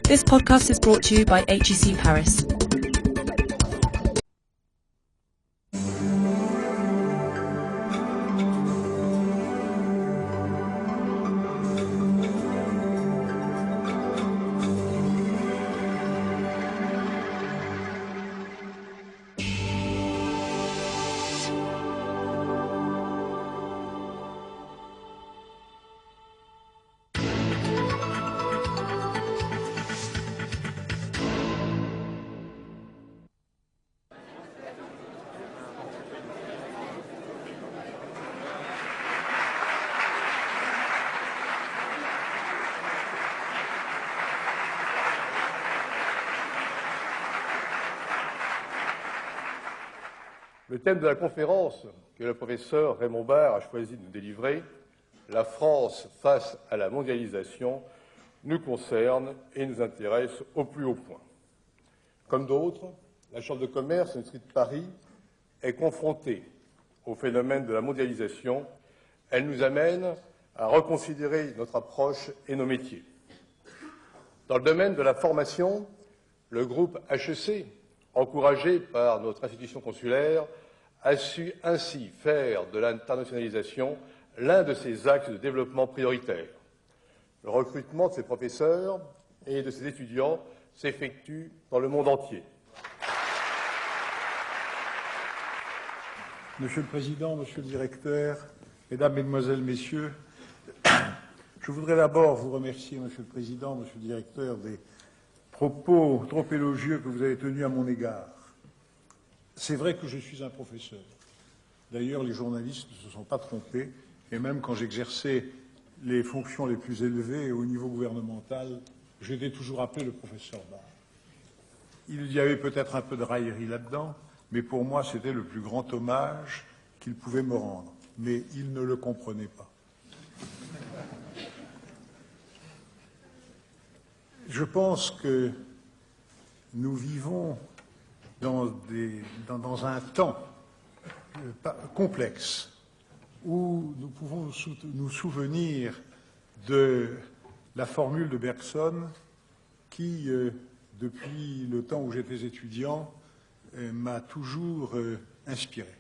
This podcast is brought to you by HEC Paris. Le thème de la conférence que le professeur Raymond Barre a choisi de nous délivrer, la France face à la mondialisation, nous concerne et nous intéresse au plus haut point. Comme d'autres, la Chambre de commerce de l'Industrie de Paris est confrontée au phénomène de la mondialisation. Elle nous amène à reconsidérer notre approche et nos métiers. Dans le domaine de la formation, le groupe HEC, encouragé par notre institution consulaire, a su ainsi faire de l'internationalisation l'un de ses axes de développement prioritaires. Le recrutement de ses professeurs et de ses étudiants s'effectue dans le monde entier. Monsieur le Président, Monsieur le Directeur, Mesdames, Mesdemoiselles, Messieurs, je voudrais d'abord vous remercier, Monsieur le Président, Monsieur le Directeur, des propos trop élogieux que vous avez tenus à mon égard. C'est vrai que je suis un professeur. D'ailleurs, les journalistes ne se sont pas trompés, et même quand j'exerçais les fonctions les plus élevées au niveau gouvernemental, j'étais toujours appelé le professeur Barre. Il y avait peut-être un peu de raillerie là-dedans, mais pour moi, c'était le plus grand hommage qu'il pouvait me rendre. Mais il ne le comprenait pas. Je pense que nous vivons dans un temps complexe où nous pouvons nous souvenir de la formule de Bergson qui, depuis le temps où j'étais étudiant, m'a toujours inspiré.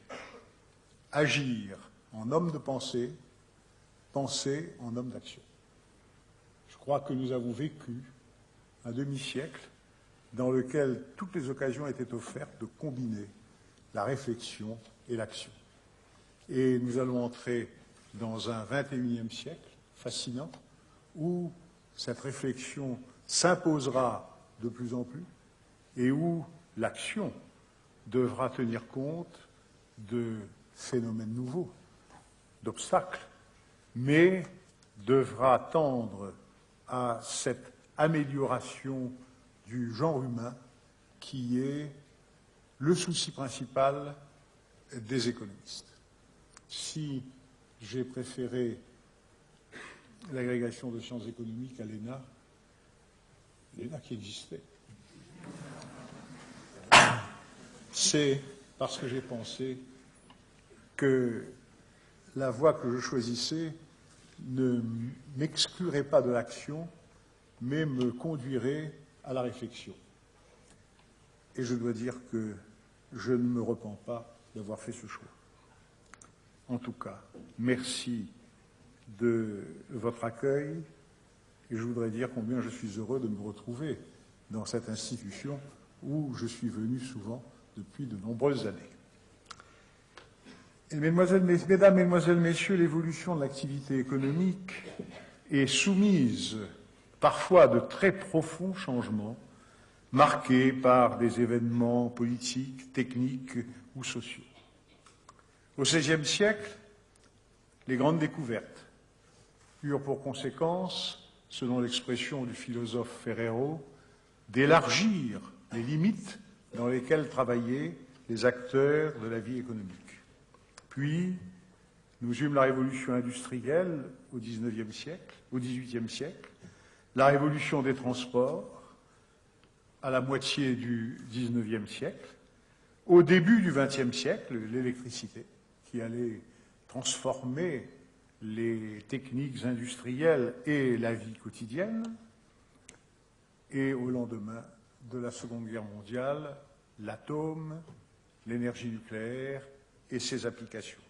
Agir en homme de pensée, penser en homme d'action. Je crois que nous avons vécu un demi-siècle dans lequel toutes les occasions étaient offertes de combiner la réflexion et l'action. Et nous allons entrer dans un 21e siècle fascinant où cette réflexion s'imposera de plus en plus et où l'action devra tenir compte de phénomènes nouveaux, d'obstacles, mais devra tendre à cette amélioration du genre humain qui est le souci principal des économistes. Si j'ai préféré l'agrégation de sciences économiques à l'ENA qui existait, c'est parce que j'ai pensé que la voie que je choisissais ne m'exclurait pas de l'action, mais me conduirait à la réflexion. Et je dois dire que je ne me repens pas d'avoir fait ce choix. En tout cas, merci de votre accueil et je voudrais dire combien je suis heureux de me retrouver dans cette institution où je suis venu souvent depuis de nombreuses années. Et Mesdames, Mesdemoiselles, Messieurs, l'évolution de l'activité économique est soumise parfois à de très profonds changements marqués par des événements politiques, techniques ou sociaux. Au XVIe siècle, les grandes découvertes eurent pour conséquence, selon l'expression du philosophe Ferrero, d'élargir les limites dans lesquelles travaillaient les acteurs de la vie économique. Puis, nous eûmes la révolution industrielle au XIXe siècle, la révolution des transports à la moitié du XIXe siècle, au début du XXe siècle, l'électricité, qui allait transformer les techniques industrielles et la vie quotidienne, et au lendemain de la Seconde Guerre mondiale, l'atome, l'énergie nucléaire et ses applications.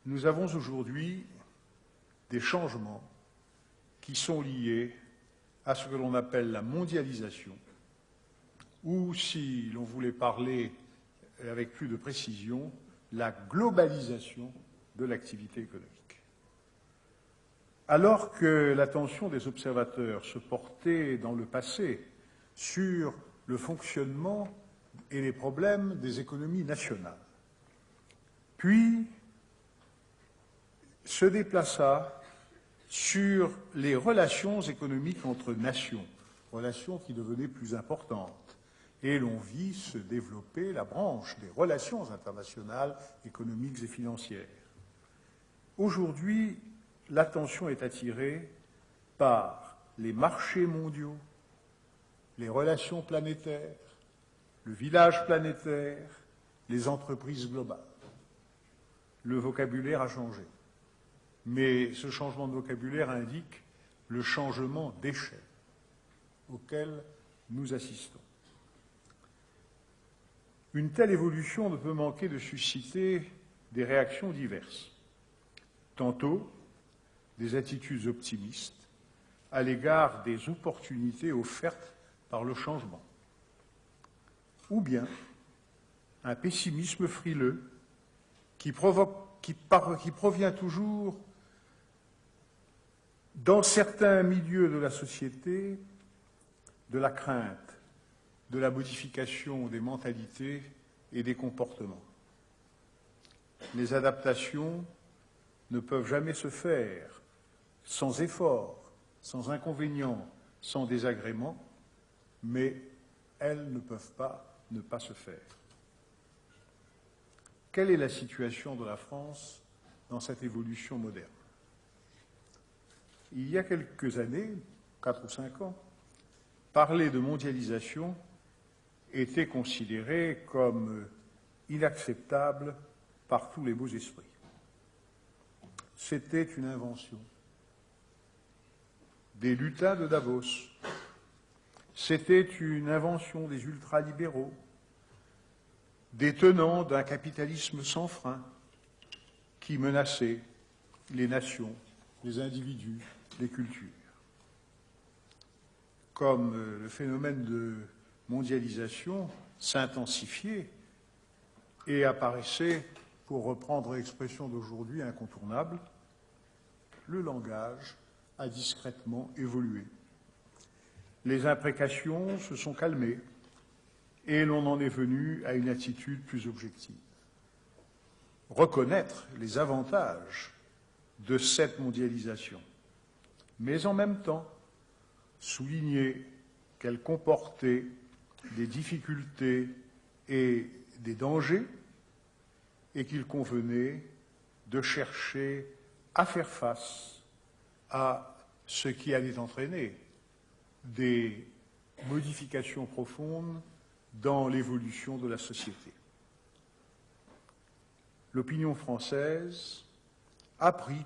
Nous avons aujourd'hui des changements qui sont liés à ce que l'on appelle la mondialisation, ou, si l'on voulait parler avec plus de précision, la globalisation de l'activité économique. Alors que l'attention des observateurs se portait dans le passé sur le fonctionnement et les problèmes des économies nationales, puis se déplaça sur les relations économiques entre nations, relations qui devenaient plus importantes, et l'on vit se développer la branche des relations internationales, économiques et financières. Aujourd'hui, l'attention est attirée par les marchés mondiaux, les relations planétaires, le village planétaire, les entreprises globales. Le vocabulaire a changé, mais ce changement de vocabulaire indique le changement d'échelle auquel nous assistons. Une telle évolution ne peut manquer de susciter des réactions diverses. Tantôt, des attitudes optimistes à l'égard des opportunités offertes par le changement, ou bien un pessimisme frileux qui provient toujours, dans certains milieux de la société, de la crainte de la modification des mentalités et des comportements. Les adaptations ne peuvent jamais se faire sans effort, sans inconvénient, sans désagrément, mais elles ne peuvent pas ne pas se faire. Quelle est la situation de la France dans cette évolution moderne? Il y a quelques années, 4 ou 5 ans, parler de mondialisation était considéré comme inacceptable par tous les beaux esprits. C'était une invention des lutins de Davos. C'était une invention des ultralibéraux, des tenants d'un capitalisme sans frein qui menaçait les nations, les individus, les cultures. Comme le phénomène de mondialisation s'intensifiait et apparaissait, pour reprendre l'expression d'aujourd'hui, incontournable, le langage a discrètement évolué. Les imprécations se sont calmées et l'on en est venu à une attitude plus objective. Reconnaître les avantages de cette mondialisation, mais en même temps souligner qu'elle comportait des difficultés et des dangers et qu'il convenait de chercher à faire face à ce qui allait entraîner des modifications profondes dans l'évolution de la société. L'opinion française a pris,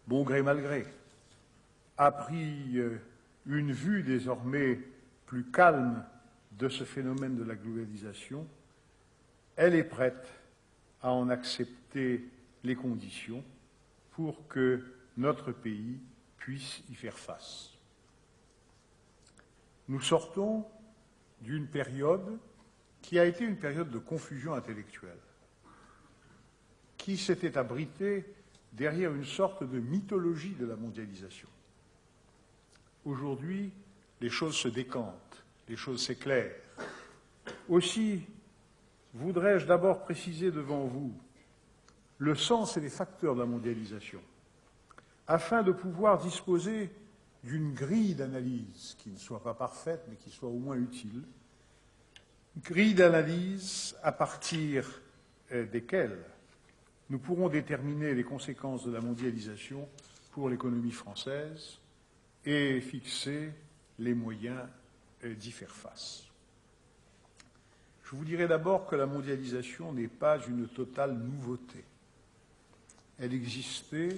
bon gré mal gré, a pris une vue désormais plus calme de ce phénomène de la globalisation. Elle est prête à en accepter les conditions pour que notre pays puisse y faire face. Nous sortons d'une période qui a été une période de confusion intellectuelle, qui s'était abritée derrière une sorte de mythologie de la mondialisation. Aujourd'hui, les choses se décantent, les choses s'éclairent. Aussi, voudrais-je d'abord préciser devant vous le sens et les facteurs de la mondialisation, afin de pouvoir disposer d'une grille d'analyse qui ne soit pas parfaite, mais qui soit au moins utile, une grille d'analyse à partir desquelles nous pourrons déterminer les conséquences de la mondialisation pour l'économie française et fixer les moyens d'y faire face. Je vous dirai d'abord que la mondialisation n'est pas une totale nouveauté. Elle existait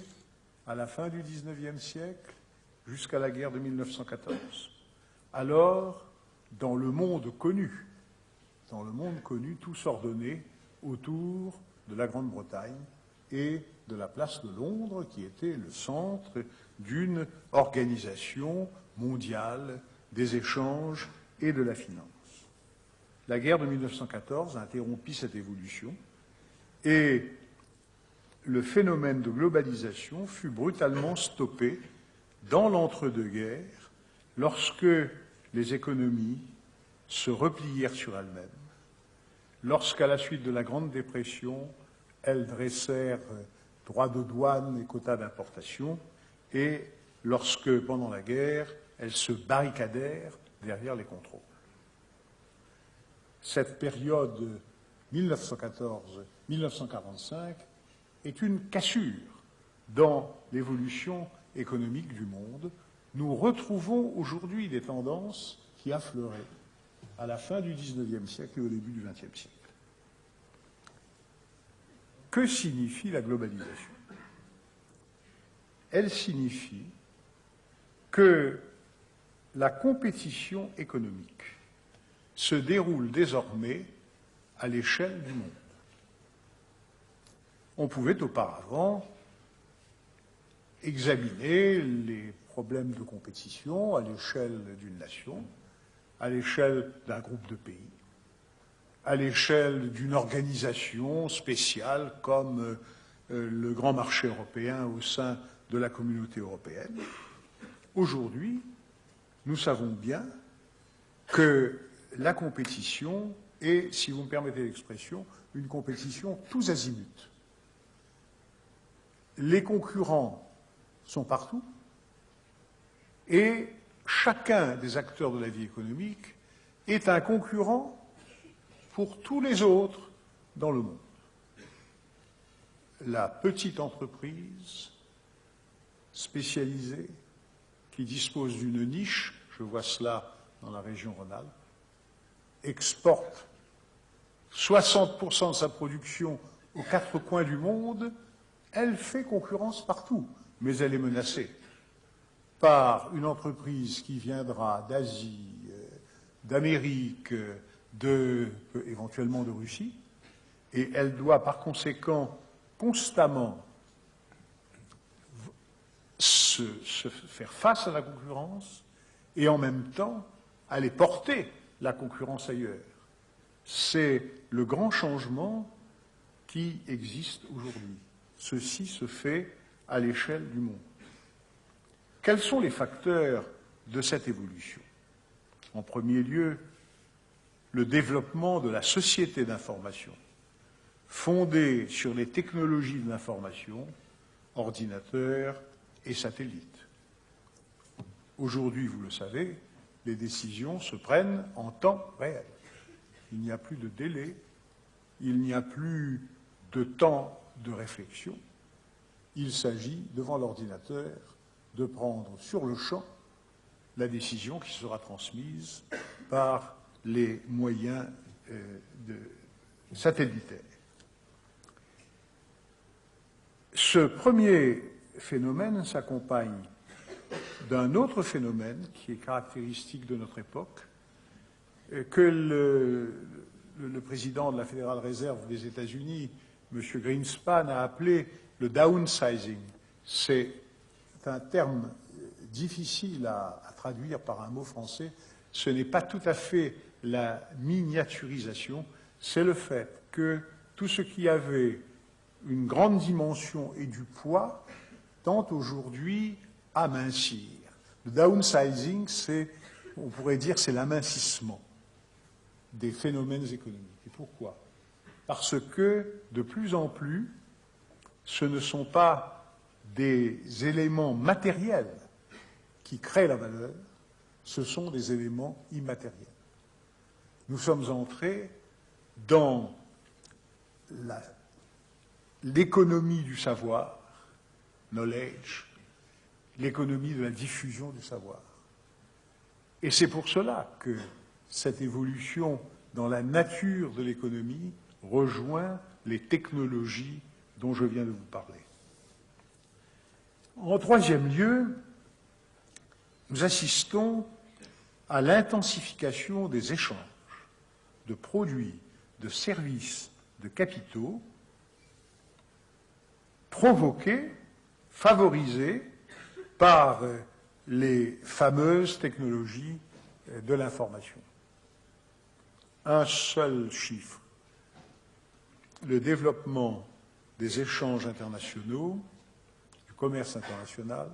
à la fin du XIXe siècle, jusqu'à la guerre de 1914. Alors, dans le monde connu, tout s'ordonnait autour de la Grande-Bretagne et de la place de Londres, qui était le centre d'une organisation mondiale des échanges et de la finance. La guerre de 1914 a interrompu cette évolution et le phénomène de globalisation fut brutalement stoppé dans l'entre-deux-guerres lorsque les économies se replièrent sur elles-mêmes, lorsqu'à la suite de la Grande Dépression, elles dressèrent droits de douane et quotas d'importation, et lorsque, pendant la guerre, elles se barricadèrent derrière les contrôles. Cette période 1914-1945 est une cassure dans l'évolution économique du monde. Nous retrouvons aujourd'hui des tendances qui affleuraient à la fin du XIXe siècle et au début du XXe siècle. Que signifie la globalisation? Elle signifie que la compétition économique se déroule désormais à l'échelle du monde. On pouvait auparavant examiner les problèmes de compétition à l'échelle d'une nation, à l'échelle d'un groupe de pays, à l'échelle d'une organisation spéciale comme le grand marché européen au sein de la communauté européenne. Aujourd'hui, nous savons bien que la compétition est, si vous me permettez l'expression, une compétition tous azimuts. Les concurrents sont partout et chacun des acteurs de la vie économique est un concurrent pour tous les autres dans le monde. La petite entreprise spécialisée qui dispose d'une niche, je vois cela dans la région Rhône-Alpes, exporte 60% de sa production aux quatre coins du monde, elle fait concurrence partout, mais elle est menacée par une entreprise qui viendra d'Asie, d'Amérique, éventuellement de Russie, et elle doit par conséquent constamment se faire face à la concurrence et en même temps aller porter la concurrence ailleurs. C'est le grand changement qui existe aujourd'hui. Ceci se fait à l'échelle du monde. Quels sont les facteurs de cette évolution? En premier lieu, le développement de la société d'information, fondée sur les technologies de l'information, ordinateurs et satellites. Aujourd'hui, vous le savez, les décisions se prennent en temps réel. Il n'y a plus de délai, il n'y a plus de temps de réflexion. Il s'agit, devant l'ordinateur, de prendre sur le champ la décision qui sera transmise par les moyens satellitaires. Ce premier phénomène s'accompagne d'un autre phénomène qui est caractéristique de notre époque, que le président de la Fédérale Réserve des États-Unis, M. Greenspan, a appelé le downsizing. C'est un terme difficile à traduire par un mot français. Ce n'est pas tout à fait la miniaturisation, c'est le fait que tout ce qui avait une grande dimension et du poids tend aujourd'hui à mincir. Le downsizing, on pourrait dire, c'est l'amincissement des phénomènes économiques. Et pourquoi? Parce que, de plus en plus, ce ne sont pas des éléments matériels qui créent la valeur, ce sont des éléments immatériels. Nous sommes entrés dans l'économie du savoir, knowledge, l'économie de la diffusion du savoir. Et c'est pour cela que cette évolution dans la nature de l'économie rejoint les technologies dont je viens de vous parler. En troisième lieu, nous assistons à l'intensification des échanges de produits, de services, de capitaux, provoqués, favorisés par les fameuses technologies de l'information. Un seul chiffre. Le développement des échanges internationaux, du commerce international,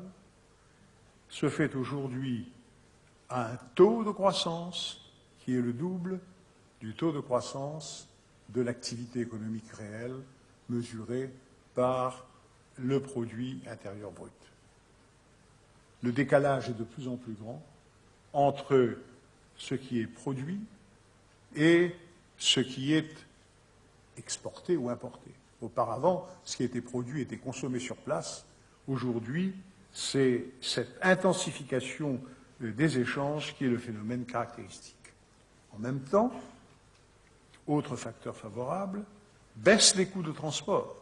se fait aujourd'hui à un taux de croissance qui est le double du taux de croissance de l'activité économique réelle mesurée par le produit intérieur brut. Le décalage est de plus en plus grand entre ce qui est produit et ce qui est exporté ou importé. Auparavant, ce qui était produit était consommé sur place. Aujourd'hui, c'est cette intensification des échanges qui est le phénomène caractéristique. En même temps, autre facteur favorable, baisse les coûts de transport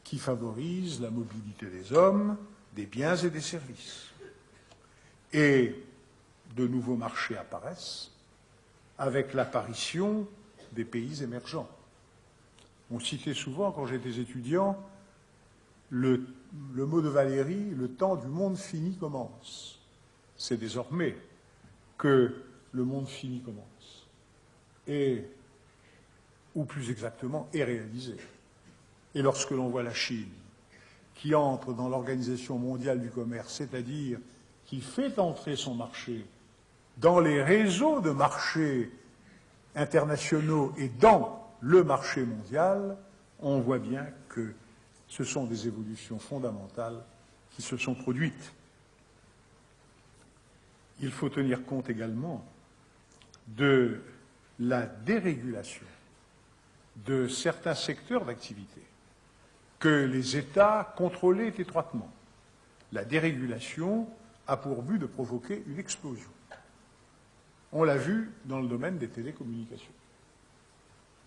qui favorise la mobilité des hommes, des biens et des services. Et de nouveaux marchés apparaissent avec l'apparition des pays émergents. On citait souvent, quand j'étais étudiant, le mot de Valéry, le temps du monde fini commence. C'est désormais que le monde fini commence. Ou plus exactement, est réalisé. Et lorsque l'on voit la Chine, qui entre dans l'Organisation mondiale du commerce, c'est-à-dire qui fait entrer son marché dans les réseaux de marchés internationaux et dans le marché mondial, on voit bien que ce sont des évolutions fondamentales qui se sont produites. Il faut tenir compte également de la dérégulation de certains secteurs d'activité que les États contrôlaient étroitement. La dérégulation a pour but de provoquer une explosion. On l'a vu dans le domaine des télécommunications.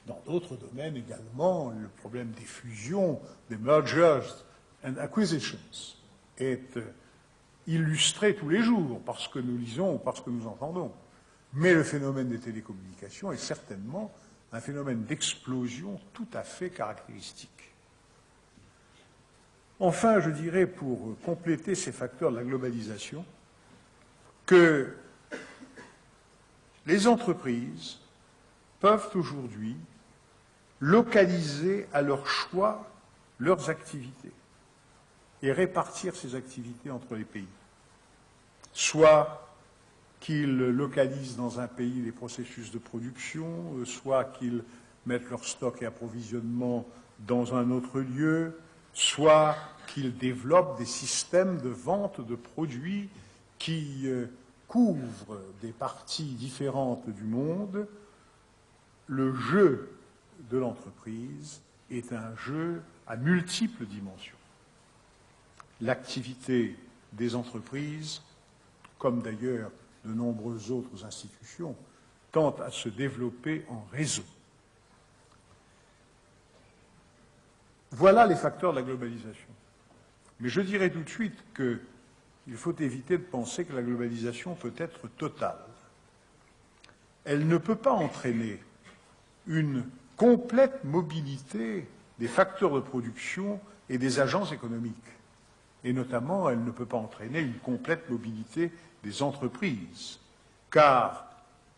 Dans d'autres domaines également, le problème des fusions, des mergers and acquisitions est illustré tous les jours par ce que nous lisons ou par ce que nous entendons. Mais le phénomène des télécommunications est certainement un phénomène d'explosion tout à fait caractéristique. Enfin, je dirais, pour compléter ces facteurs de la globalisation, que les entreprises peuvent aujourd'hui localiser à leur choix leurs activités et répartir ces activités entre les pays. Soit qu'ils localisent dans un pays les processus de production, soit qu'ils mettent leur stock et approvisionnement dans un autre lieu, soit qu'ils développent des systèmes de vente de produits qui couvrent des parties différentes du monde. Le jeu de l'entreprise est un jeu à multiples dimensions. L'activité des entreprises, comme d'ailleurs de nombreuses autres institutions, tend à se développer en réseau. Voilà les facteurs de la globalisation. Mais je dirais tout de suite qu'il faut éviter de penser que la globalisation peut être totale. Elle ne peut pas entraîner une complète mobilité des facteurs de production et des agences économiques. Et notamment, elle ne peut pas entraîner une complète mobilité des entreprises. Car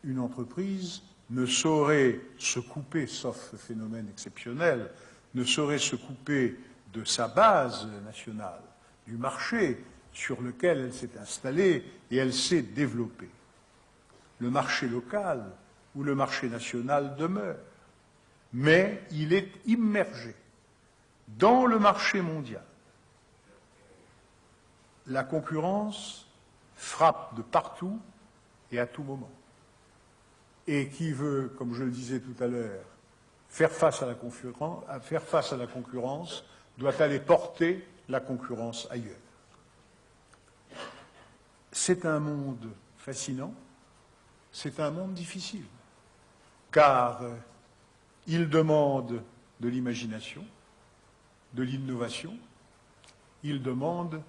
une entreprise ne saurait se couper, sauf phénomène exceptionnel, ne saurait se couper de sa base nationale, du marché sur lequel elle s'est installée et elle s'est développée. Le marché local ou le marché national demeure, mais il est immergé dans le marché mondial. La concurrence frappe de partout et à tout moment. Et qui veut, comme je le disais tout à l'heure, faire face à la concurrence, doit aller porter la concurrence ailleurs. C'est un monde fascinant, c'est un monde difficile, car il demande de l'imagination, de l'innovation, il demande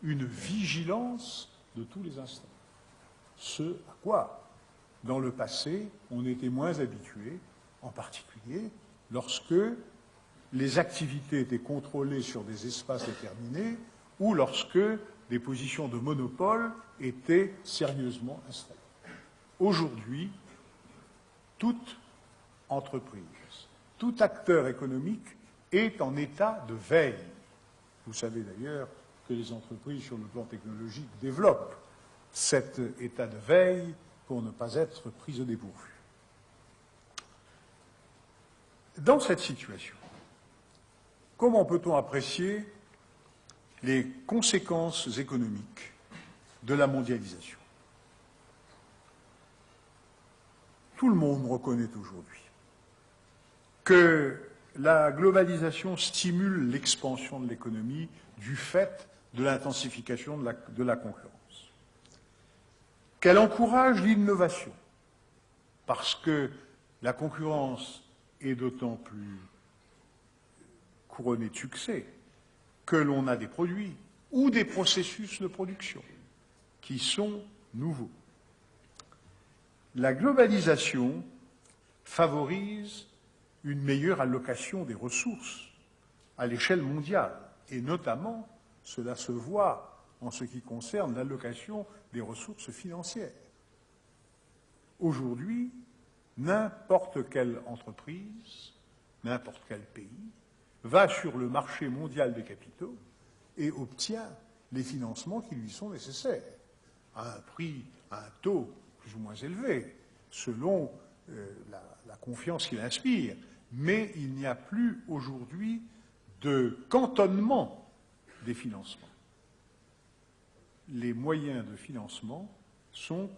une vigilance de tous les instants. Ce à quoi, dans le passé, on était moins habitué, en particulier lorsque les activités étaient contrôlées sur des espaces déterminés ou lorsque des positions de monopole étaient sérieusement installées. Aujourd'hui, toute entreprise, tout acteur économique est en état de veille. Vous savez d'ailleurs que les entreprises, sur le plan technologique, développent cet état de veille pour ne pas être prises au dépourvu. Dans cette situation, comment peut-on apprécier les conséquences économiques de la mondialisation? Tout le monde reconnaît aujourd'hui que la globalisation stimule l'expansion de l'économie du fait de l'intensification de la concurrence, qu'elle encourage l'innovation, parce que la concurrence est d'autant plus couronnée de succès que l'on a des produits ou des processus de production qui sont nouveaux. La globalisation favorise une meilleure allocation des ressources à l'échelle mondiale, et notamment, cela se voit en ce qui concerne l'allocation des ressources financières. Aujourd'hui, n'importe quelle entreprise, n'importe quel pays, va sur le marché mondial des capitaux et obtient les financements qui lui sont nécessaires, à un prix, à un taux plus ou moins élevé, selon la confiance qu'il inspire. Mais il n'y a plus aujourd'hui de cantonnement des financements. Les moyens de financement sont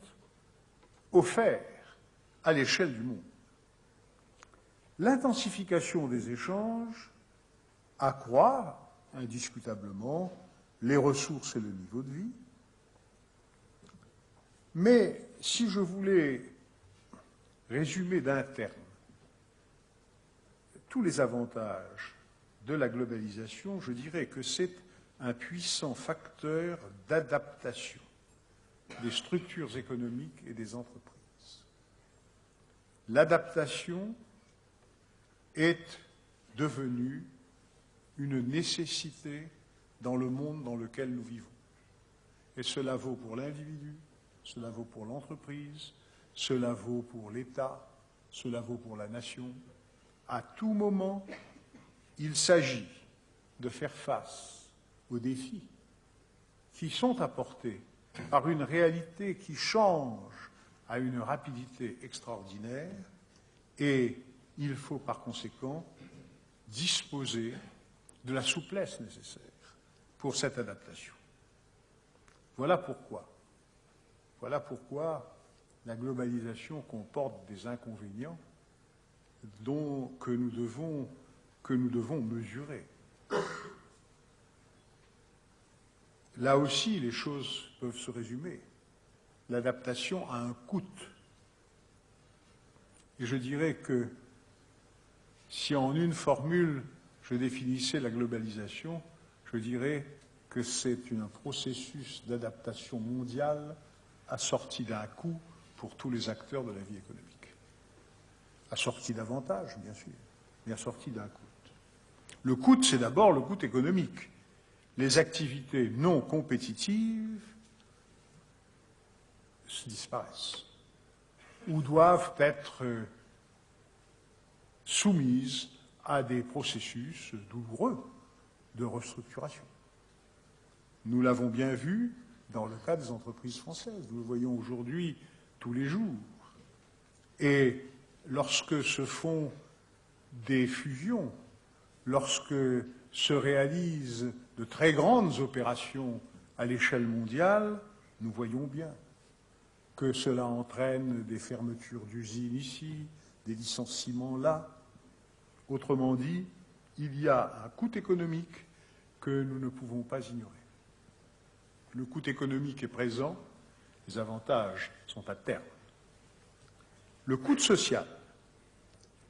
offerts à l'échelle du monde. L'intensification des échanges accroît indiscutablement les ressources et le niveau de vie. Mais si je voulais résumer d'un terme tous les avantages de la globalisation, je dirais que c'est un puissant facteur d'adaptation des structures économiques et des entreprises. L'adaptation est devenue une nécessité dans le monde dans lequel nous vivons. Et cela vaut pour l'individu, cela vaut pour l'entreprise, cela vaut pour l'État, cela vaut pour la nation. À tout moment, il s'agit de faire face aux défis qui sont apportés par une réalité qui change à une rapidité extraordinaire, et il faut par conséquent disposer de la souplesse nécessaire pour cette adaptation. Voilà pourquoi la globalisation comporte des inconvénients que nous devons mesurer. Là aussi, les choses peuvent se résumer. L'adaptation a un coût. Et je dirais que si en une formule je définissais la globalisation, je dirais que c'est un processus d'adaptation mondiale assorti d'un coût pour tous les acteurs de la vie économique. Assorti d'avantages, bien sûr, mais assorti d'un coût. Le coût, c'est d'abord le coût économique. Les activités non compétitives disparaissent ou doivent être soumises à des processus douloureux de restructuration. Nous l'avons bien vu dans le cas des entreprises françaises. Nous le voyons aujourd'hui tous les jours. Et lorsque se font des fusions, lorsque se réalisent de très grandes opérations à l'échelle mondiale, nous voyons bien que cela entraîne des fermetures d'usines ici, des licenciements là. Autrement dit, il y a un coût économique que nous ne pouvons pas ignorer. Le coût économique est présent, les avantages sont à terme. Le coût social.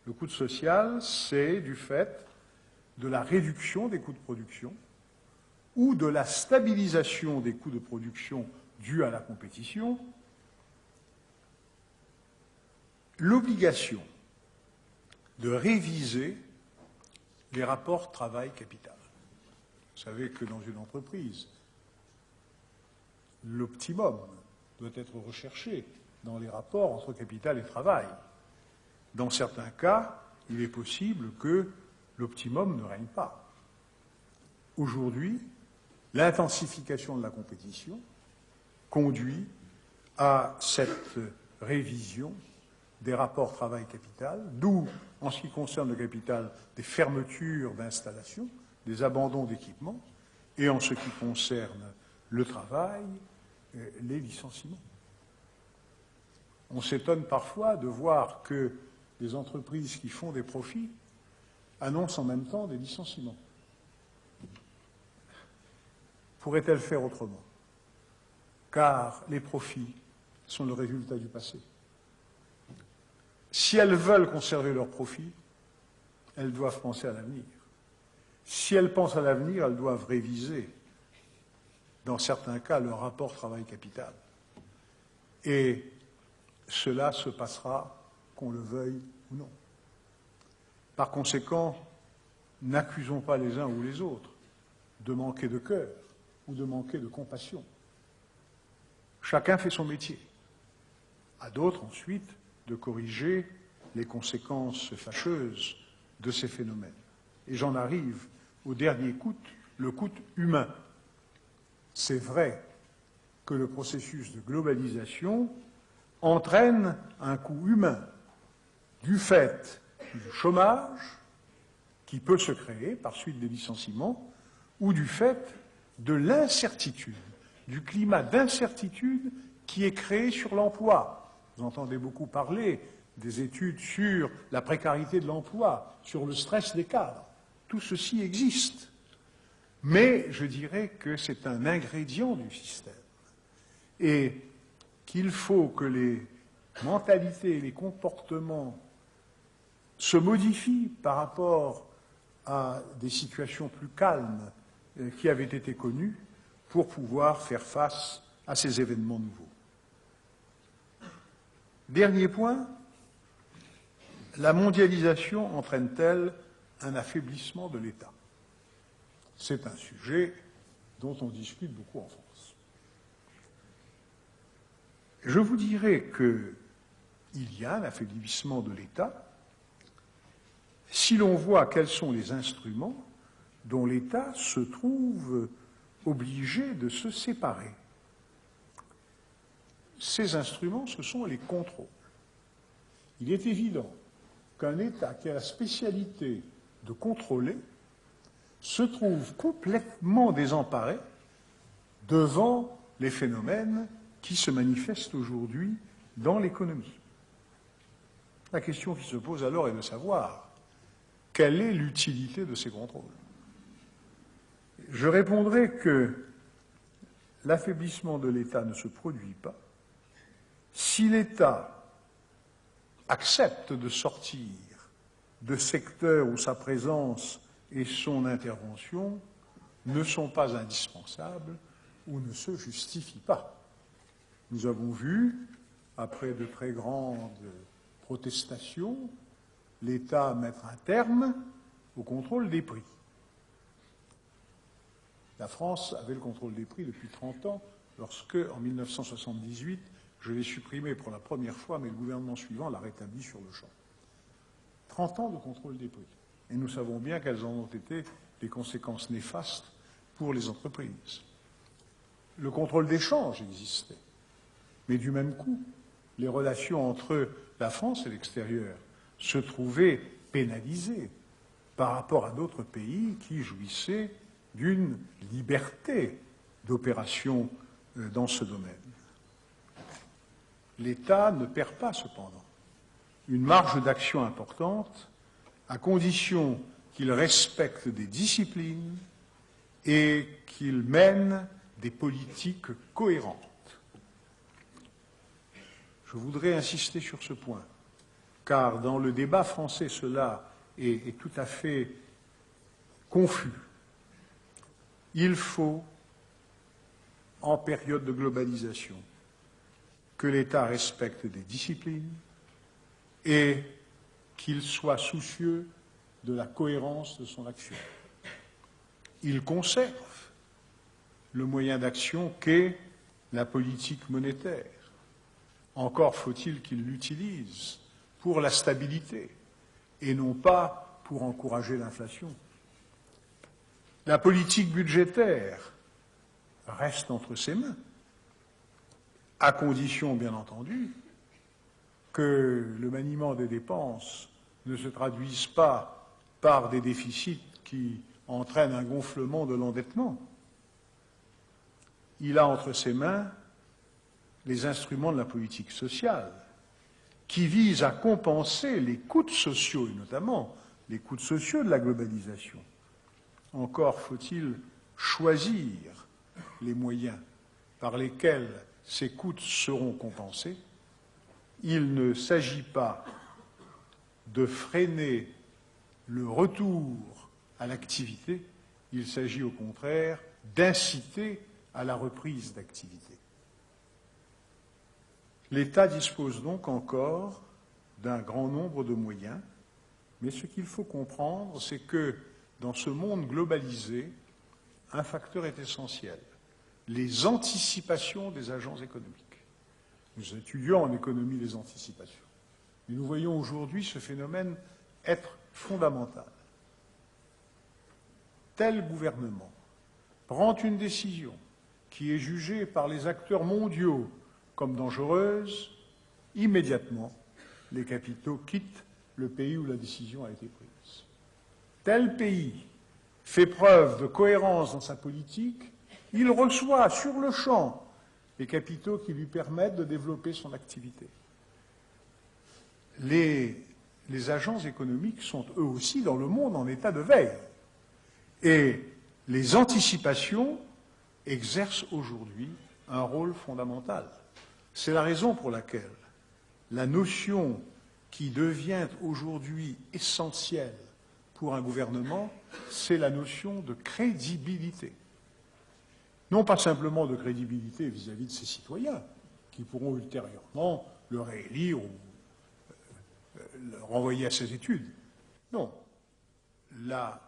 Le coût social, c'est du fait de la réduction des coûts de production ou de la stabilisation des coûts de production due à la compétition, l'obligation de réviser les rapports travail-capital. Vous savez que dans une entreprise, l'optimum doit être recherché dans les rapports entre capital et travail. Dans certains cas, il est possible que l'optimum ne règne pas. Aujourd'hui, l'intensification de la compétition conduit à cette révision des rapports travail-capital, d'où, en ce qui concerne le capital, des fermetures d'installations, des abandons d'équipements, et en ce qui concerne le travail, les licenciements. On s'étonne parfois de voir que des entreprises qui font des profits annoncent en même temps des licenciements. Pourrait-elle faire autrement? Car les profits sont le résultat du passé. Si elles veulent conserver leurs profits, elles doivent penser à l'avenir. Si elles pensent à l'avenir, elles doivent réviser, dans certains cas, leur rapport travail-capital. Et cela se passera, qu'on le veuille ou non. Par conséquent, n'accusons pas les uns ou les autres de manquer de cœur ou de manquer de compassion. Chacun fait son métier. À d'autres, ensuite, de corriger les conséquences fâcheuses de ces phénomènes. Et j'en arrive au dernier coût, le coût humain. C'est vrai que le processus de globalisation entraîne un coût humain du fait du chômage qui peut se créer par suite des licenciements ou du fait de l'incertitude, du climat d'incertitude qui est créé sur l'emploi. Vous entendez beaucoup parler des études sur la précarité de l'emploi, sur le stress des cadres. Tout ceci existe. Mais je dirais que c'est un ingrédient du système et qu'il faut que les mentalités et les comportements se modifient par rapport à des situations plus calmes qui avaient été connues pour pouvoir faire face à ces événements nouveaux. Dernier point, la mondialisation entraîne-t-elle un affaiblissement de l'État? C'est un sujet dont on discute beaucoup en France. Je vous dirais qu'il y a un affaiblissement de l'État si l'on voit quels sont les instruments dont l'État se trouve obligé de se séparer. Ces instruments, ce sont les contrôles. Il est évident qu'un État qui a la spécialité de contrôler se trouve complètement désemparé devant les phénomènes qui se manifestent aujourd'hui dans l'économie. La question qui se pose alors est de savoir quelle est l'utilité de ces contrôles. Je répondrai que l'affaiblissement de l'État ne se produit pas si l'État accepte de sortir de secteurs où sa présence et son intervention ne sont pas indispensables ou ne se justifient pas. Nous avons vu, après de très grandes protestations, l'État mettre un terme au contrôle des prix. La France avait le contrôle des prix depuis 30 ans, lorsque, en 1978, je l'ai supprimé pour la première fois, mais le gouvernement suivant l'a rétabli sur le champ. 30 ans de contrôle des prix. Et nous savons bien quelles en ont été les conséquences néfastes pour les entreprises. Le contrôle des changes existait, mais du même coup, les relations entre la France et l'extérieur se trouvaient pénalisées par rapport à d'autres pays qui jouissaient d'une liberté d'opération dans ce domaine. L'État ne perd pas, cependant, une marge d'action importante à condition qu'il respecte des disciplines et qu'il mène des politiques cohérentes. Je voudrais insister sur ce point, car dans le débat français, cela est tout à fait confus. Il faut en période de globalisation, que l'État respecte des disciplines et qu'il soit soucieux de la cohérence de son action. Il conserve le moyen d'action qu'est la politique monétaire. Encore faut-il qu'il l'utilise pour la stabilité et non pas pour encourager l'inflation. La politique budgétaire reste entre ses mains, à condition, bien entendu, que le maniement des dépenses ne se traduise pas par des déficits qui entraînent un gonflement de l'endettement. Il a entre ses mains les instruments de la politique sociale qui visent à compenser les coûts sociaux, et notamment les coûts sociaux de la globalisation. Encore faut-il choisir les moyens par lesquels ces coûts seront compensés. Il ne s'agit pas de freiner le retour à l'activité, il s'agit au contraire d'inciter à la reprise d'activité. L'État dispose donc encore d'un grand nombre de moyens, mais ce qu'il faut comprendre, c'est que dans ce monde globalisé, un facteur est essentiel, les anticipations des agents économiques. Nous étudions en économie les anticipations, mais nous voyons aujourd'hui ce phénomène être fondamental. Tel gouvernement prend une décision qui est jugée par les acteurs mondiaux comme dangereuse, immédiatement, les capitaux quittent le pays où la décision a été prise. Tel pays fait preuve de cohérence dans sa politique, il reçoit sur le champ les capitaux qui lui permettent de développer son activité. Les agents économiques sont eux aussi dans le monde en état de veille. Et les anticipations exercent aujourd'hui un rôle fondamental. C'est la raison pour laquelle la notion qui devient aujourd'hui essentielle pour un gouvernement, c'est la notion de crédibilité. Non pas simplement de crédibilité vis-à-vis de ses citoyens, qui pourront ultérieurement le réélire ou le renvoyer à ses études. Non. La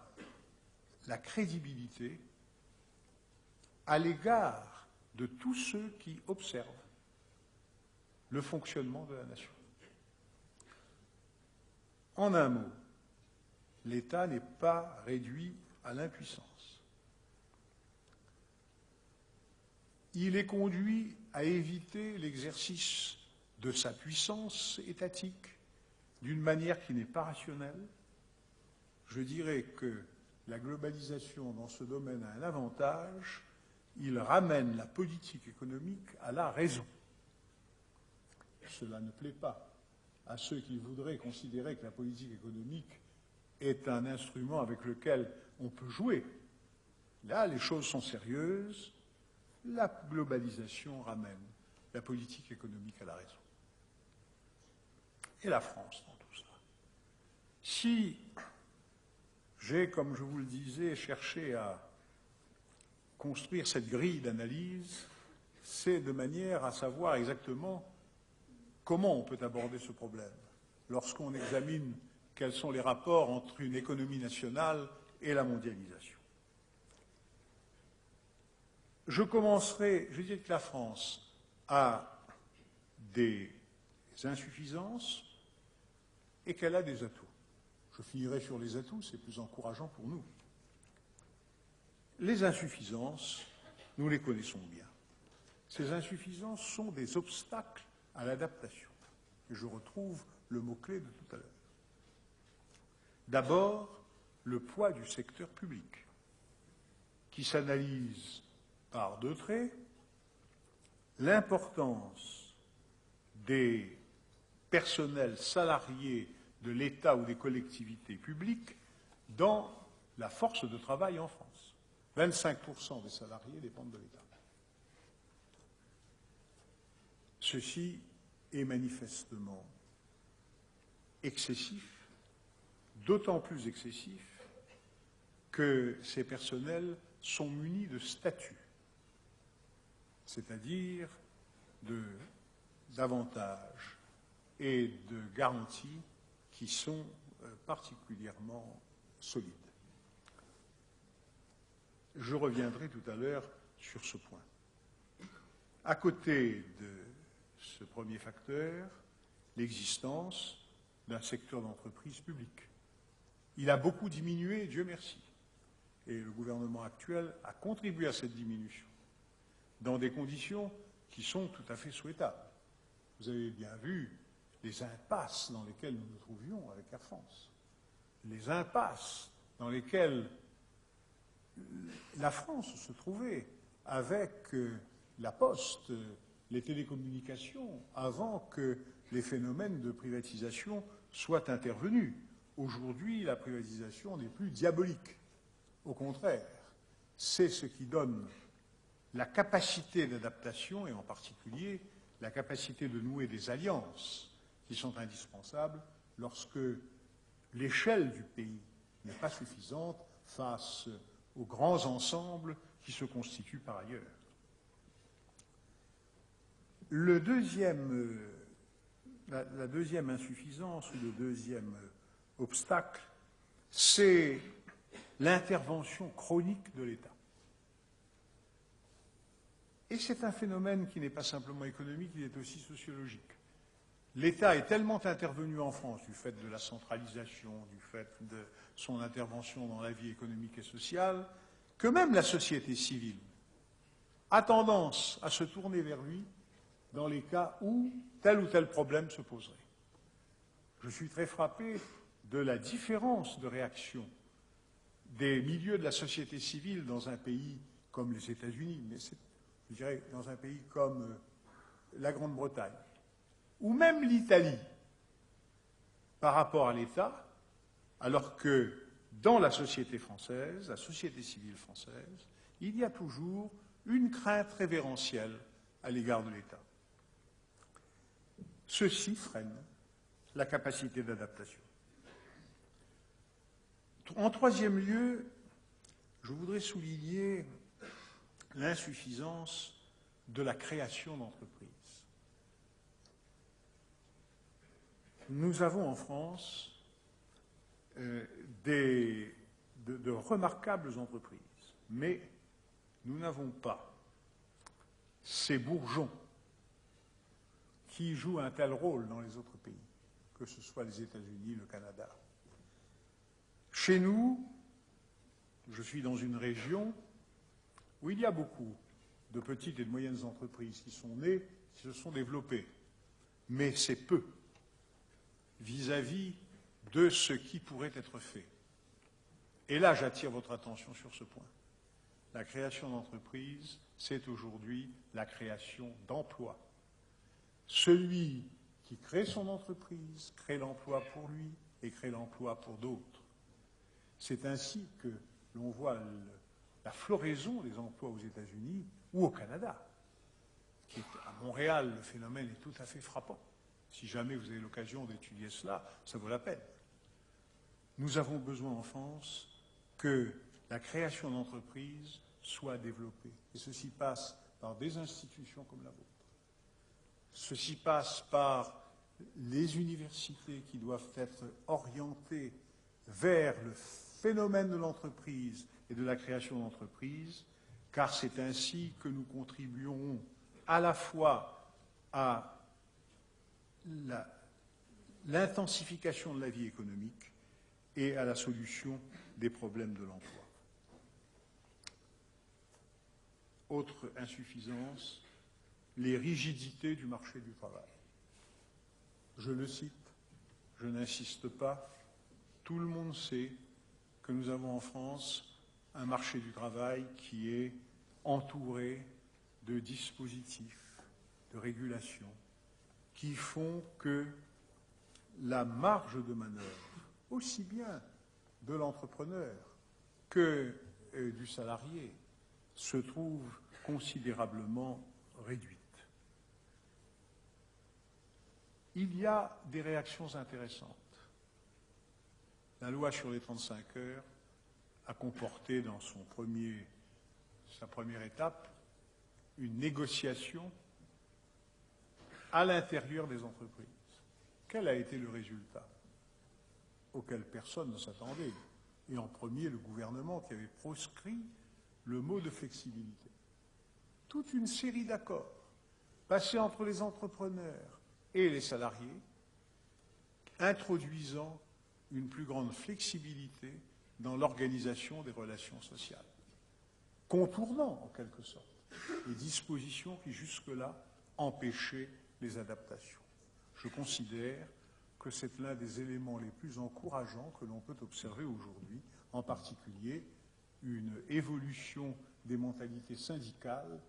crédibilité à l'égard de tous ceux qui observent le fonctionnement de la nation. En un mot, l'État n'est pas réduit à l'impuissance. Il est conduit à éviter l'exercice de sa puissance étatique d'une manière qui n'est pas rationnelle. Je dirais que la globalisation dans ce domaine a un avantage, il ramène la politique économique à la raison. Cela ne plaît pas à ceux qui voudraient considérer que la politique économique est un instrument avec lequel on peut jouer. Là, les choses sont sérieuses. La globalisation ramène la politique économique à la raison. Et la France dans tout ça. Si j'ai, comme je vous le disais, cherché à construire cette grille d'analyse, c'est de manière à savoir exactement comment on peut aborder ce problème lorsqu'on examine quels sont les rapports entre une économie nationale et la mondialisation. Je dirais que la France a des insuffisances et qu'elle a des atouts. Je finirai sur les atouts, c'est plus encourageant pour nous. Les insuffisances, nous les connaissons bien. Ces insuffisances sont des obstacles à l'adaptation. Et je retrouve le mot-clé de tout à l'heure. D'abord, le poids du secteur public, qui s'analyse par deux traits, l'importance des personnels salariés de l'État ou des collectivités publiques dans la force de travail en France. 25% des salariés dépendent de l'État. Ceci est manifestement excessif, d'autant plus excessif que ces personnels sont munis de statuts. c'est-à-dire d'avantages et de garanties qui sont particulièrement solides. Je reviendrai tout à l'heure sur ce point. À côté de ce premier facteur, l'existence d'un secteur d'entreprise publique. Il a beaucoup diminué, Dieu merci. Et le gouvernement actuel a contribué à cette diminution, dans des conditions qui sont tout à fait souhaitables. Vous avez bien vu les impasses dans lesquelles nous nous trouvions avec Air France, les impasses dans lesquelles la France se trouvait avec la Poste, les télécommunications, avant que les phénomènes de privatisation soient intervenus. Aujourd'hui, la privatisation n'est plus diabolique. Au contraire, c'est ce qui donne la capacité d'adaptation et en particulier la capacité de nouer des alliances qui sont indispensables lorsque l'échelle du pays n'est pas suffisante face aux grands ensembles qui se constituent par ailleurs. La deuxième insuffisance ou le deuxième obstacle, c'est l'intervention chronique de l'État. Et c'est un phénomène qui n'est pas simplement économique, il est aussi sociologique. L'État est tellement intervenu en France du fait de la centralisation, du fait de son intervention dans la vie économique et sociale, que même la société civile a tendance à se tourner vers lui dans les cas où tel ou tel problème se poserait. Je suis très frappé de la différence de réaction des milieux de la société civile dans un pays comme les États-Unis, mais je dirais dans un pays comme la Grande-Bretagne, ou même l'Italie, par rapport à l'État, alors que dans la société française, la société civile française, il y a toujours une crainte révérentielle à l'égard de l'État. Ceci freine la capacité d'adaptation. En troisième lieu, je voudrais souligner l'insuffisance de la création d'entreprises. Nous avons en France de remarquables entreprises, mais nous n'avons pas ces bourgeons qui jouent un tel rôle dans les autres pays, que ce soit les États-Unis, le Canada. Chez nous, je suis dans une région où il y a beaucoup de petites et de moyennes entreprises qui sont nées, qui se sont développées, mais c'est peu vis-à-vis de ce qui pourrait être fait. Et là, j'attire votre attention sur ce point. La création d'entreprises, c'est aujourd'hui la création d'emplois. Celui qui crée son entreprise crée l'emploi pour lui et crée l'emploi pour d'autres. C'est ainsi que l'on voit la floraison des emplois aux États-Unis ou au Canada. À Montréal, le phénomène est tout à fait frappant. Si jamais vous avez l'occasion d'étudier cela, ça vaut la peine. Nous avons besoin en France que la création d'entreprises soit développée. Et ceci passe par des institutions comme la vôtre. Ceci passe par les universités qui doivent être orientées vers le phénomène de l'entreprise et de la création d'entreprises, car c'est ainsi que nous contribuons à la fois à l'intensification de la vie économique et à la solution des problèmes de l'emploi. Autre insuffisance, les rigidités du marché du travail. Je le cite, je n'insiste pas, tout le monde sait que nous avons en France un marché du travail qui est entouré de dispositifs, de régulation, qui font que la marge de manœuvre, aussi bien de l'entrepreneur que du salarié, se trouve considérablement réduite. Il y a des réactions intéressantes. La loi sur les 35 heures a comporté dans sa première étape une négociation à l'intérieur des entreprises. Quel a été le résultat auquel personne ne s'attendait, et en premier le gouvernement qui avait proscrit le mot de flexibilité? Toute une série d'accords passés entre les entrepreneurs et les salariés, introduisant une plus grande flexibilité dans l'organisation des relations sociales, contournant en quelque sorte les dispositions qui jusque-là empêchaient les adaptations. Je considère que c'est l'un des éléments les plus encourageants que l'on peut observer aujourd'hui, en particulier une évolution des mentalités syndicales,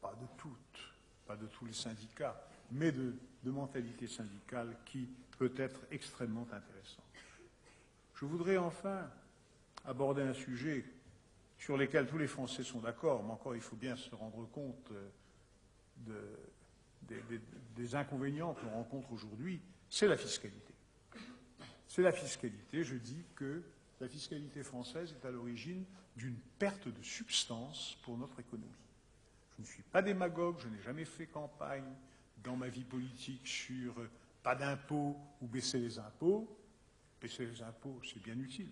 pas de toutes, pas de tous les syndicats, mais de mentalités syndicales qui peut être extrêmement intéressante. Je voudrais enfin aborder un sujet sur lequel tous les Français sont d'accord, mais encore il faut bien se rendre compte des inconvénients que l'on rencontre aujourd'hui, c'est la fiscalité. C'est la fiscalité. Je dis que la fiscalité française est à l'origine d'une perte de substance pour notre économie. Je ne suis pas démagogue, je n'ai jamais fait campagne dans ma vie politique sur pas d'impôts ou baisser les impôts. Baisser les impôts, c'est bien utile.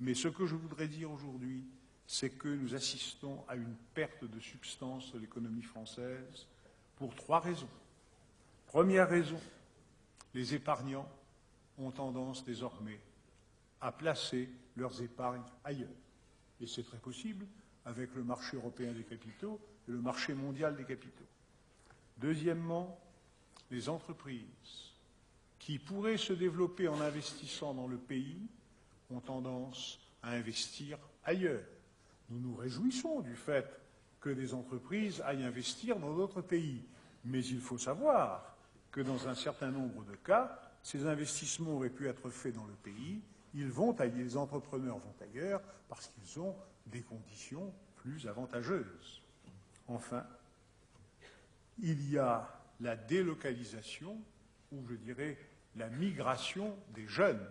Mais ce que je voudrais dire aujourd'hui, c'est que nous assistons à une perte de substance de l'économie française pour 3 raisons. Première raison, les épargnants ont tendance désormais à placer leurs épargnes ailleurs. Et c'est très possible avec le marché européen des capitaux et le marché mondial des capitaux. Deuxièmement, les entreprises qui pourraient se développer en investissant dans le pays ont tendance à investir ailleurs. Nous nous réjouissons du fait que des entreprises aillent investir dans d'autres pays. Mais il faut savoir que dans un certain nombre de cas, ces investissements auraient pu être faits dans le pays. Les entrepreneurs vont ailleurs parce qu'ils ont des conditions plus avantageuses. Enfin, il y a la délocalisation, ou je dirais la migration des jeunes.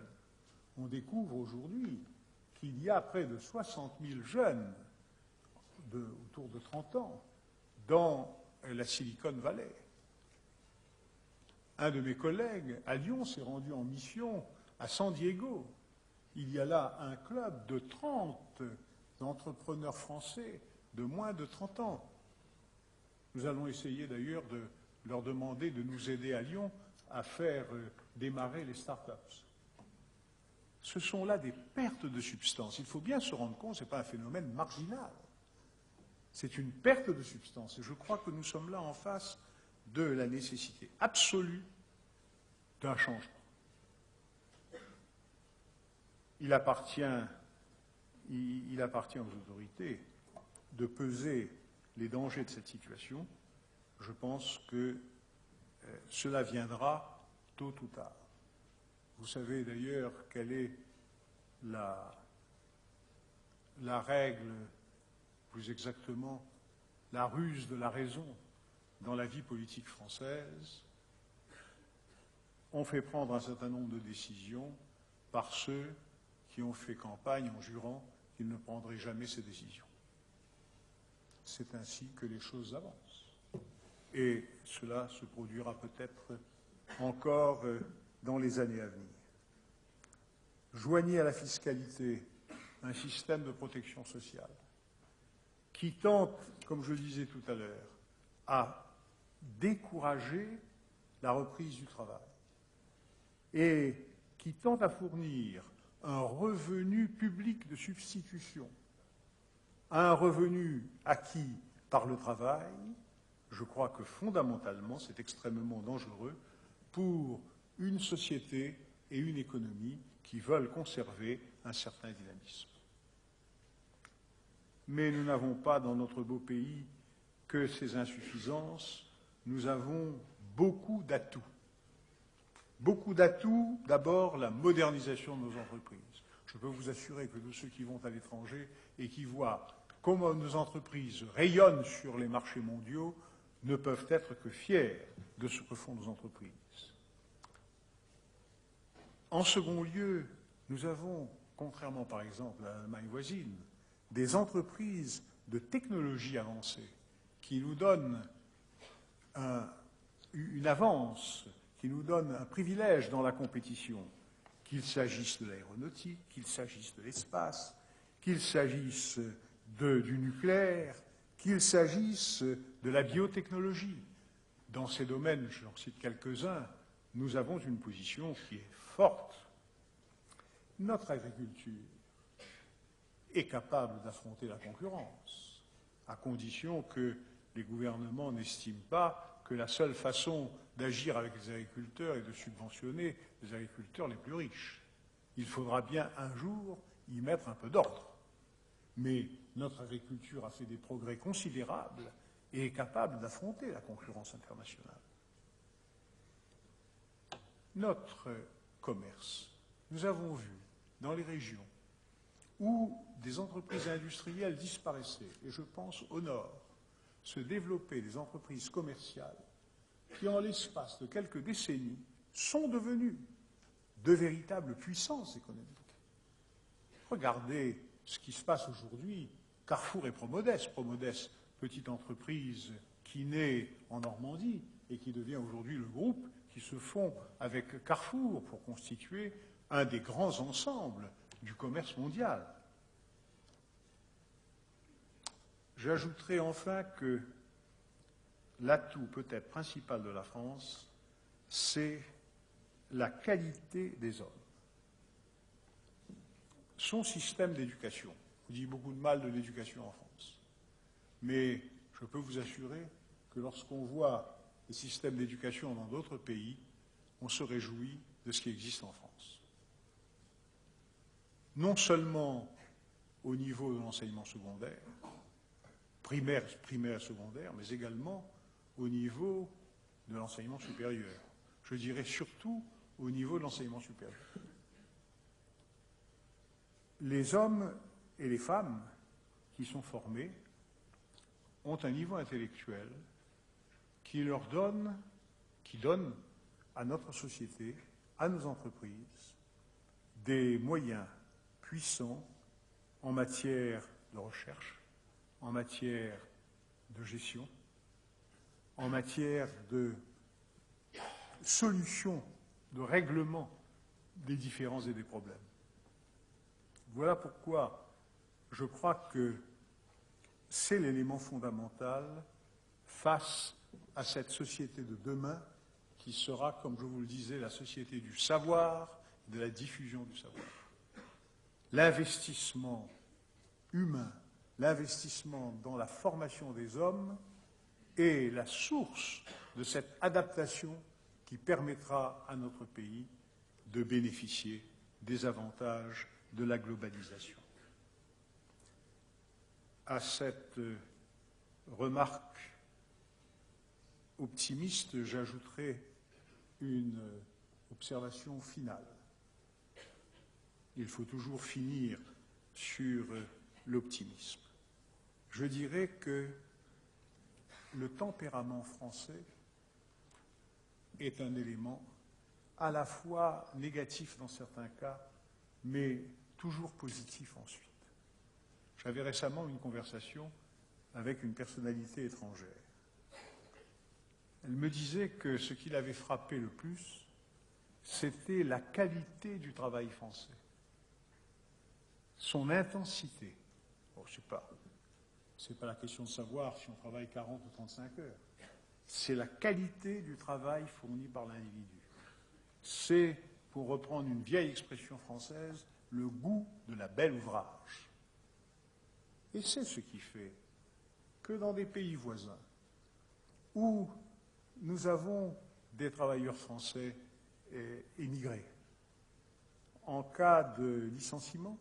On découvre aujourd'hui qu'il y a près de 60 000 jeunes autour de 30 ans dans la Silicon Valley. Un de mes collègues à Lyon s'est rendu en mission à San Diego. Il y a là un club de 30 entrepreneurs français de moins de 30 ans. Nous allons essayer d'ailleurs de leur demander de nous aider à Lyon à faire démarrer les start-up. Ce sont là des pertes de substance. Il faut bien se rendre compte, ce n'est pas un phénomène marginal. C'est une perte de substance. Et je crois que nous sommes là en face de la nécessité absolue d'un changement. Il appartient aux autorités de peser les dangers de cette situation. Je pense que cela viendra tôt ou tard. Vous savez d'ailleurs quelle est la règle, plus exactement, la ruse de la raison dans la vie politique française. On fait prendre un certain nombre de décisions par ceux qui ont fait campagne en jurant qu'ils ne prendraient jamais ces décisions. C'est ainsi que les choses avancent. Et cela se produira peut-être encore dans les années à venir. Joignez à la fiscalité un système de protection sociale qui tente, comme je le disais tout à l'heure, à décourager la reprise du travail et qui tente à fournir un revenu public de substitution à un revenu acquis par le travail. Je crois que fondamentalement, c'est extrêmement dangereux pour une société et une économie qui veulent conserver un certain dynamisme. Mais nous n'avons pas dans notre beau pays que ces insuffisances, nous avons beaucoup d'atouts. Beaucoup d'atouts, d'abord la modernisation de nos entreprises. Je peux vous assurer que tous ceux qui vont à l'étranger et qui voient comment nos entreprises rayonnent sur les marchés mondiaux ne peuvent être que fiers de ce que font nos entreprises. En second lieu, nous avons, contrairement par exemple à l'Allemagne voisine, des entreprises de technologie avancée qui nous donne une avance, qui nous donne un privilège dans la compétition, qu'il s'agisse de l'aéronautique, qu'il s'agisse de l'espace, qu'il s'agisse du nucléaire, qu'il s'agisse de la biotechnologie. Dans ces domaines, j'en cite quelques-uns, nous avons une position qui est forte. Notre agriculture est capable d'affronter la concurrence, à condition que les gouvernements n'estiment pas que la seule façon d'agir avec les agriculteurs est de subventionner les agriculteurs les plus riches. Il faudra bien un jour y mettre un peu d'ordre. Mais notre agriculture a fait des progrès considérables et est capable d'affronter la concurrence internationale. Notre commerce, nous avons vu dans les régions où des entreprises industrielles disparaissaient, et je pense au nord, se développer des entreprises commerciales qui, en l'espace de quelques décennies, sont devenues de véritables puissances économiques. Regardez ce qui se passe aujourd'hui, Carrefour et Promodès. Promodès, petite entreprise qui naît en Normandie et qui devient aujourd'hui le groupe qui se fond avec Carrefour pour constituer un des grands ensembles du commerce mondial. J'ajouterai enfin que l'atout peut-être principal de la France, c'est la qualité des hommes. Son système d'éducation. On dit beaucoup de mal de l'éducation en France. Mais je peux vous assurer que lorsqu'on voit les systèmes d'éducation dans d'autres pays, on se réjouit de ce qui existe en France. Non seulement au niveau de l'enseignement secondaire, primaire et secondaire, mais également au niveau de l'enseignement supérieur. Je dirais surtout au niveau de l'enseignement supérieur. Les hommes et les femmes qui sont formés ont un niveau intellectuel qui donne à notre société, à nos entreprises, des moyens puissants en matière de recherche, en matière de gestion, en matière de solution, de règlement des différences et des problèmes. Voilà pourquoi je crois que c'est l'élément fondamental face à cette société de demain qui sera, comme je vous le disais, la société du savoir, de la diffusion du savoir. L'investissement humain, l'investissement dans la formation des hommes est la source de cette adaptation qui permettra à notre pays de bénéficier des avantages de la globalisation. À cette remarque optimiste, j'ajouterai une observation finale. Il faut toujours finir sur l'optimisme. Je dirais que le tempérament français est un élément à la fois négatif dans certains cas, mais toujours positif ensuite. J'avais récemment une conversation avec une personnalité étrangère. Elle me disait que ce qui l'avait frappé le plus, c'était la qualité du travail français, son intensité. Bon, c'est pas la question de savoir si on travaille 40 ou 35 heures. C'est la qualité du travail fourni par l'individu. C'est, pour reprendre une vieille expression française, le goût de la belle ouvrage. Et c'est ce qui fait que dans des pays voisins, où nous avons des travailleurs français émigrés, en cas de licenciement,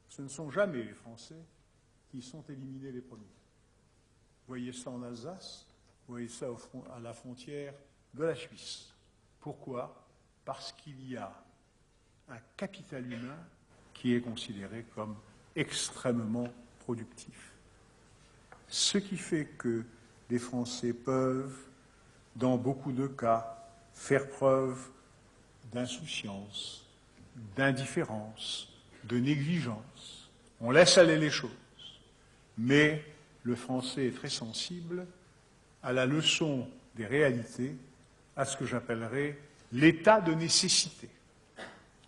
ce ne sont jamais les Français qui sont éliminés les premiers. Vous voyez ça en Alsace, vous voyez ça à la frontière de la Suisse. Pourquoi ? Parce qu'il y a un capital humain qui est considéré comme extrêmement productif. Ce qui fait que les Français peuvent, dans beaucoup de cas, faire preuve d'insouciance, d'indifférence, de négligence. On laisse aller les choses, mais le français est très sensible à la leçon des réalités, à ce que j'appellerais l'état de nécessité.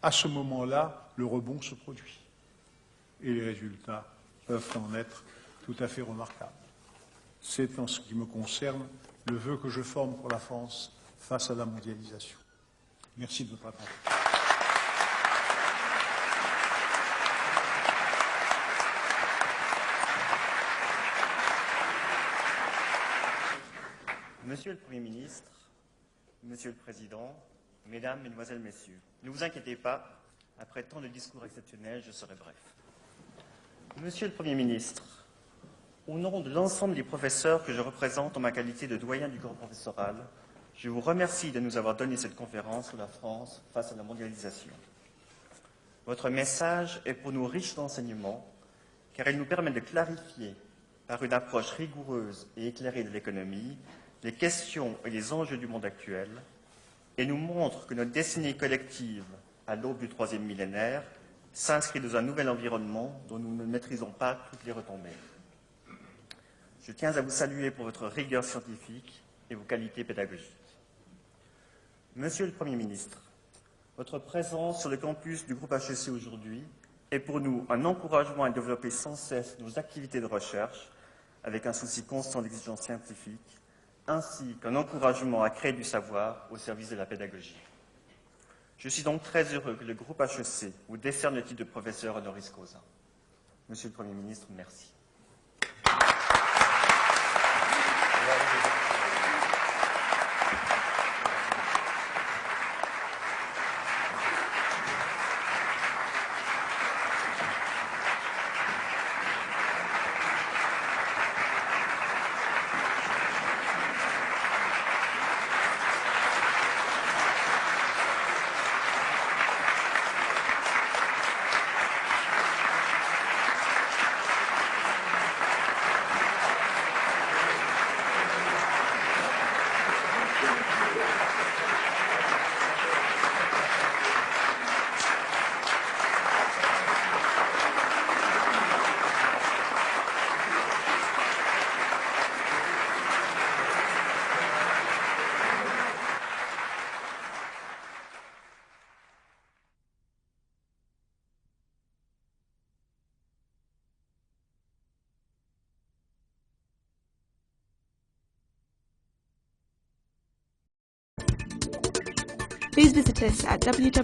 À ce moment-là, le rebond se produit. Et les résultats peuvent en être tout à fait remarquables. C'est, en ce qui me concerne, le vœu que je forme pour la France face à la mondialisation. Merci de votre attention. Monsieur le Premier ministre, Monsieur le Président, Mesdames, Mesdemoiselles, Messieurs, ne vous inquiétez pas, après tant de discours exceptionnels, je serai bref. Monsieur le Premier ministre, au nom de l'ensemble des professeurs que je représente en ma qualité de doyen du corps professoral, je vous remercie de nous avoir donné cette conférence sur la France face à la mondialisation. Votre message est pour nous riche d'enseignements, car il nous permet de clarifier, par une approche rigoureuse et éclairée de l'économie, les questions et les enjeux du monde actuel, et nous montre que notre destinée collective, à l'aube du troisième millénaire, s'inscrit dans un nouvel environnement dont nous ne maîtrisons pas toutes les retombées. Je tiens à vous saluer pour votre rigueur scientifique et vos qualités pédagogiques. Monsieur le Premier ministre, votre présence sur le campus du groupe HEC aujourd'hui est pour nous un encouragement à développer sans cesse nos activités de recherche avec un souci constant d'exigence scientifique, ainsi qu'un encouragement à créer du savoir au service de la pédagogie. Je suis donc très heureux que le groupe HEC vous décerne le titre de professeur honoris causa. Monsieur le Premier ministre, merci. Please visit us at www.agc.edu.